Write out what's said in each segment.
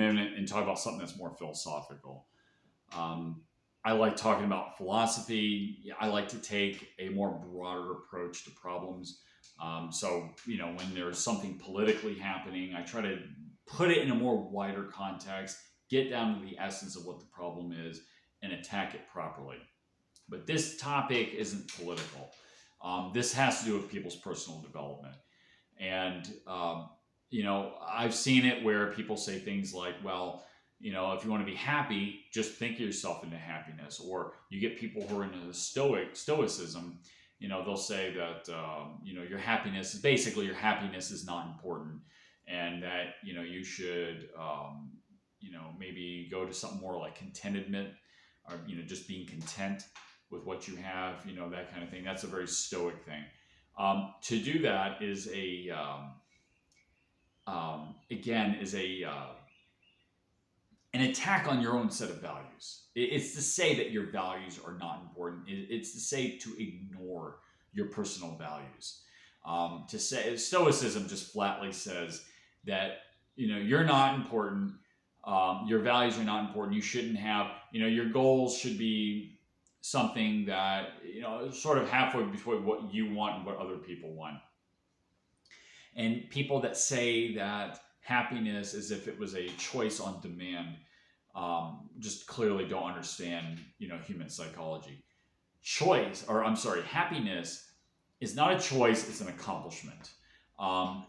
minute and talk about something that's more philosophical. Um, I like talking about philosophy. I like to take a more broader approach to problems. So, when there's something politically happening, I try to put it in a more wider context, get down to the essence of what the problem is, and attack it properly. But this topic isn't political. This has to do with people's personal development. And, I've seen it where people say things like, well, if you want to be happy, just think yourself into happiness. Or you get people who are into the stoicism, they'll say that, your happiness is not important. And that, you should, maybe go to something more like contentment or, just being content with what you have, that kind of thing. That's a very stoic thing. To do that is again, an attack on your own set of values. It's to say that your values are not important. It's to say to ignore your personal values. To say Stoicism just flatly says that you're not important. Your values are not important. You shouldn't have. Your goals should be something that sort of halfway between what you want and what other people want. And people that say that happiness as if it was a choice on demand just clearly don't understand human psychology. Happiness is not a choice, it's an accomplishment.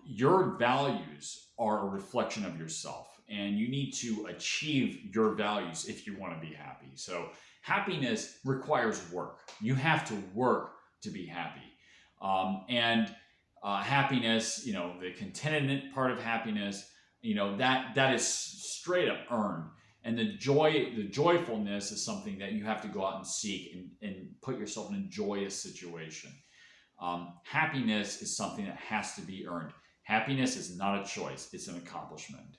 Your values are a reflection of yourself, and you need to achieve your values if you want to be happy. So happiness requires work. You have to work to be happy. And happiness, the contentment part of happiness, that is straight up earned. And the joyfulness is something that you have to go out and seek and put yourself in a joyous situation. Happiness is something that has to be earned. Happiness is not a choice, it's an accomplishment.